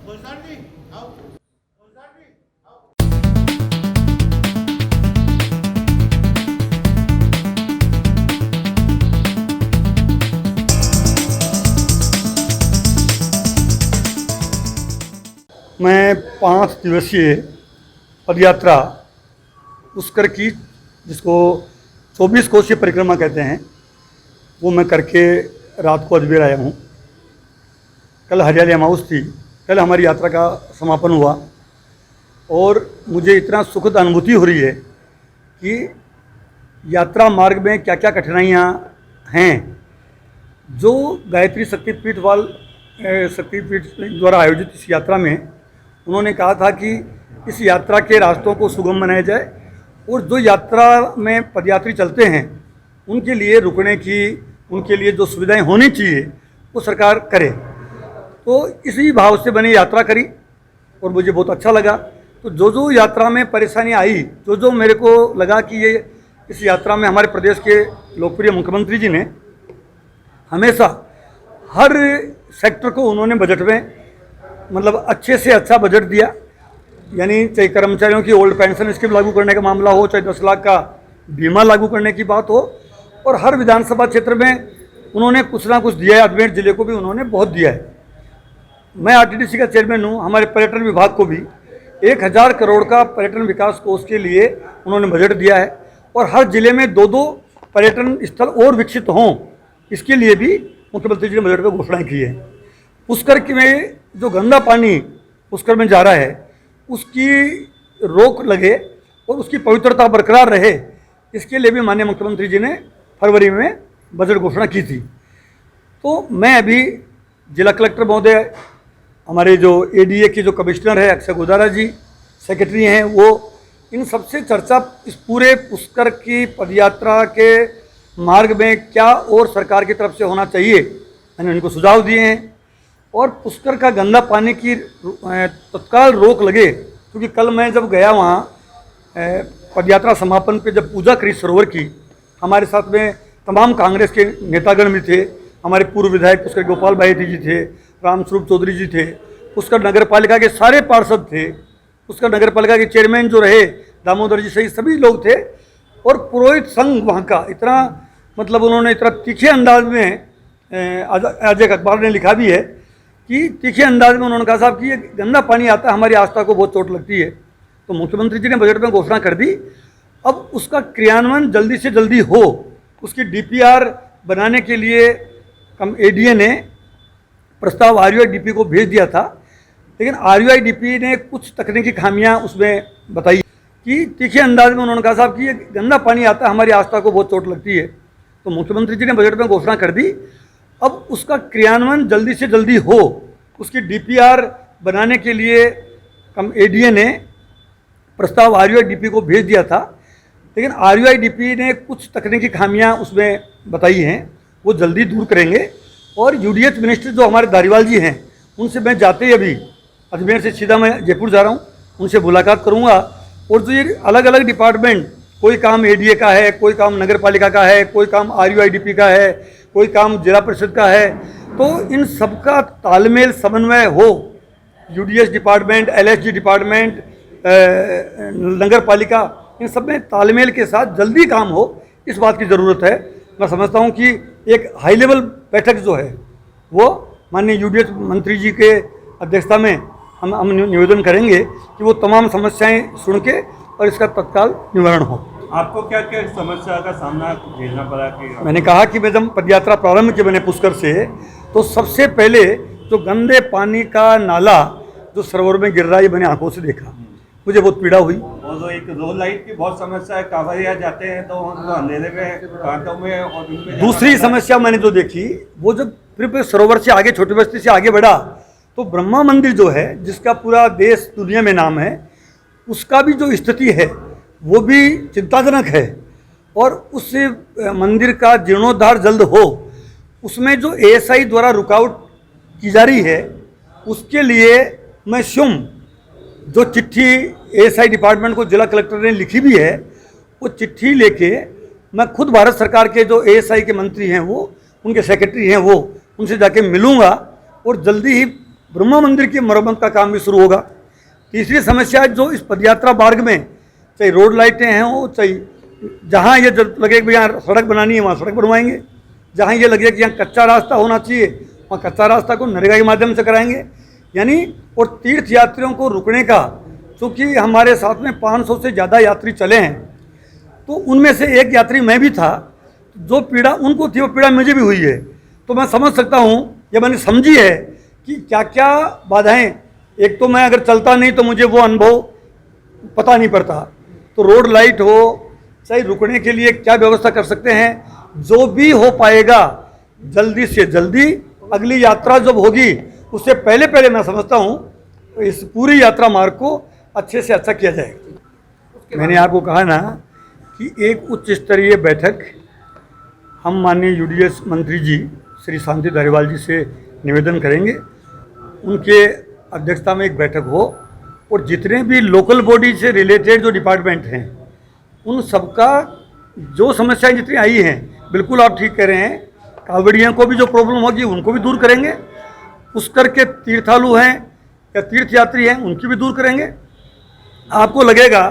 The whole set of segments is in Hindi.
मैं 5 दिवसीय पदयात्रा पुष्कर की, जिसको 24 कोसीय परिक्रमा कहते हैं, वो मैं करके रात को अजमेर आया हूँ। कल हरियाली अमावस थी, कल हमारी यात्रा का समापन हुआ और मुझे इतना सुखद अनुभूति हो रही है कि यात्रा मार्ग में क्या क्या कठिनाइयाँ हैं। जो गायत्री शक्तिपीठ द्वारा आयोजित इस यात्रा में उन्होंने कहा था कि इस यात्रा के रास्तों को सुगम बनाया जाए और जो यात्रा में पदयात्री चलते हैं उनके लिए रुकने की, उनके लिए जो सुविधाएं होनी चाहिए वो सरकार करे। तो इसी भाव से मैंने यात्रा करी और मुझे बहुत अच्छा लगा। तो जो यात्रा में परेशानी आई, जो मेरे को लगा कि ये इस यात्रा में हमारे प्रदेश के लोकप्रिय मुख्यमंत्री जी ने हमेशा हर सेक्टर को उन्होंने बजट में मतलब अच्छे से अच्छा बजट दिया। यानी चाहे कर्मचारियों की ओल्ड पेंशन स्कीम लागू करने का मामला हो, चाहे 10 लाख का बीमा लागू करने की बात हो, और हर विधानसभा क्षेत्र में उन्होंने कुछ ना कुछ दिया है। अजमेर जिले को भी उन्होंने बहुत दिया है। मैं आरटीडीसी का चेयरमैन हूँ। हमारे पर्यटन विभाग को भी 1000 करोड़ का पर्यटन विकास कोष के लिए उन्होंने बजट दिया है और हर जिले में 2-2 पर्यटन स्थल और विकसित हों, इसके लिए भी मुख्यमंत्री जी ने बजट में घोषणा की है। पुष्कर में जो गंदा पानी पुष्कर में जा रहा है उसकी रोक लगे और उसकी पवित्रता बरकरार रहे, इसके लिए भी माननीय मुख्यमंत्री जी ने फरवरी में बजट घोषणा की थी। तो मैं अभी जिला कलेक्टर महोदय, हमारे जो एडीए के जो कमिश्नर है अक्षय गोदारा जी, सेक्रेटरी हैं, वो इन सबसे चर्चा इस पूरे पुष्कर की पदयात्रा के मार्ग में क्या और सरकार की तरफ से होना चाहिए, मैंने उनको सुझाव दिए हैं। और पुष्कर का गंदा पानी की तत्काल रोक लगे, क्योंकि कल मैं जब गया वहाँ पदयात्रा समापन पे जब पूजा करी सरोवर की, हमारे साथ में तमाम कांग्रेस के नेतागण भी थे। हमारे पूर्व विधायक पुष्कर गोपाल भाई जी थे, रामस्वरूप चौधरी जी थे, पुष्कर नगर पालिका के सारे पार्षद थे, पुष्कर नगर पालिका के चेयरमैन जो रहे दामोदर जी सहित सभी लोग थे। और पुरोहित संघ वहाँ का इतना मतलब उन्होंने इतना तीखे अंदाज में, आज एक अखबार ने लिखा भी है कि तीखे अंदाज में उन्होंने कहा साहब कि ये गंदा पानी आता है, हमारी आस्था को बहुत चोट लगती है। तो मुख्यमंत्री जी ने बजट में घोषणा कर दी, अब उसका क्रियान्वयन जल्दी से जल्दी हो। उसकी डीपीआर बनाने के लिए एडीए ने प्रस्ताव आरयूआईडीपी को भेज दिया था, लेकिन आरयूआईडीपी ने कुछ तकनीकी खामियां उसमें बताई कि तीखे अंदाज में उन्होंने कहा साहब कि ये गंदा पानी आता है, हमारी आस्था को बहुत चोट लगती है। तो मुख्यमंत्री जी ने बजट में घोषणा कर दी, अब उसका क्रियान्वयन जल्दी से जल्दी हो। उसकी डीपीआर बनाने के लिए एडीए ने प्रस्ताव आरयूआईडीपी को भेज दिया था, लेकिन आरयूआईडीपी ने कुछ तकनीकी खामियां उसमें बताई हैं, वो जल्दी दूर करेंगे। और यूडीएच मिनिस्टर जो हमारे धारीवाल जी हैं, उनसे मैं जाते ही अभी अजमेर से सीधा मैं जयपुर जा रहा हूँ, उनसे मुलाकात करूँगा। और जो ये अलग अलग डिपार्टमेंट, कोई काम एडीए का है, कोई काम नगर पालिका का है, कोई काम आरयूआईडीपी का है, कोई काम जिला परिषद का है, तो इन सबका तालमेल समन्वय हो। यूडीएच डिपार्टमेंट, एलएसडी डिपार्टमेंट, नगर पालिका, इन सब में तालमेल के साथ जल्दी काम हो, इस बात की ज़रूरत है। मैं समझता हूँ कि एक हाई लेवल बैठक जो है वो माननीय यूडीएच मंत्री जी के अध्यक्षता में हम निवेदन करेंगे कि वो तमाम समस्याएं सुन के और इसका तत्काल निवारण हो। आपको क्या क्या समस्या का सामना झेलना पड़ा? कि मैंने कहा कि मैं जब पदयात्रा प्रारंभ की मैंने पुष्कर से, तो सबसे पहले जो गंदे पानी का नाला जो सरोवर में गिर रहा है, ये मैंने आंखों से देखा, मुझे बहुत पीड़ा हुई। और जो एक रोड लाइट की बहुत समस्या है, कांवरिया जाते हैं तो अंधेरे में, घाटों में और दिन में। दूसरी समस्या मैंने जो देखी, वो जब फिर सरोवर से आगे छोटी बस्ती से आगे बढ़ा तो ब्रह्मा मंदिर जो है, जिसका पूरा देश दुनिया में नाम है, उसका भी जो स्थिति है वो भी चिंताजनक है। और उस मंदिर का जीर्णोद्धार जल्द हो, उसमें जो एएसआई द्वारा रुकावट की जा रही है, उसके लिए मैं स्वयं जो चिट्ठी एएसआई डिपार्टमेंट को जिला कलेक्टर ने लिखी भी है, वो चिट्ठी लेके मैं खुद भारत सरकार के जो एएसआई के मंत्री हैं, वो उनके सेक्रेटरी हैं, वो उनसे जाके मिलूँगा और जल्दी ही ब्रह्मा मंदिर की मरम्मत का काम भी शुरू होगा। तीसरी समस्या जो इस पदयात्रा मार्ग में चाहे रोड लाइटें हैं हो, चाहे जहाँ ये लगे कि यहाँ सड़क बनानी है वहाँ सड़क बनवाएंगे, जहाँ ये लगे कि यहाँ कच्चा रास्ता होना चाहिए वहाँ कच्चा रास्ता को नरेगा के माध्यम से कराएंगे। यानी और तीर्थ यात्रियों को रुकने का, चूँकि हमारे साथ में 500 से ज़्यादा यात्री चले हैं, तो उनमें से एक यात्री मैं भी था, जो पीड़ा उनको थी वो पीड़ा मुझे भी हुई है। तो मैं समझ सकता हूँ, ये मैंने समझी है कि क्या क्या बाधाएं। एक तो मैं अगर चलता नहीं तो मुझे वो अनुभव पता नहीं पड़ता, तो रोड लाइट हो चाहे रुकने के लिए क्या व्यवस्था कर सकते हैं, जो भी हो पाएगा जल्दी से जल्दी अगली यात्रा जब होगी उससे पहले पहले मैं समझता हूँ इस पूरी यात्रा मार्ग को अच्छे से अच्छा किया जाएगा। मैंने आपको कहा ना कि एक उच्च स्तरीय बैठक हम माननीय यूडीएस मंत्री जी श्री शांति धारीवाल जी से निवेदन करेंगे, उनके अध्यक्षता में एक बैठक हो और जितने भी लोकल बॉडी से रिलेटेड जो डिपार्टमेंट हैं उन सबका जो समस्याएं जितनी आई हैं, बिल्कुल आप ठीक कह रहे हैं, कांवड़ियों को भी जो प्रॉब्लम होगी उनको भी दूर करेंगे, पुष्कर के तीर्थालु हैं या तीर्थयात्री हैं उनकी भी दूर करेंगे। आपको लगेगा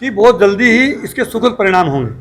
कि बहुत जल्दी ही इसके सुखद परिणाम होंगे।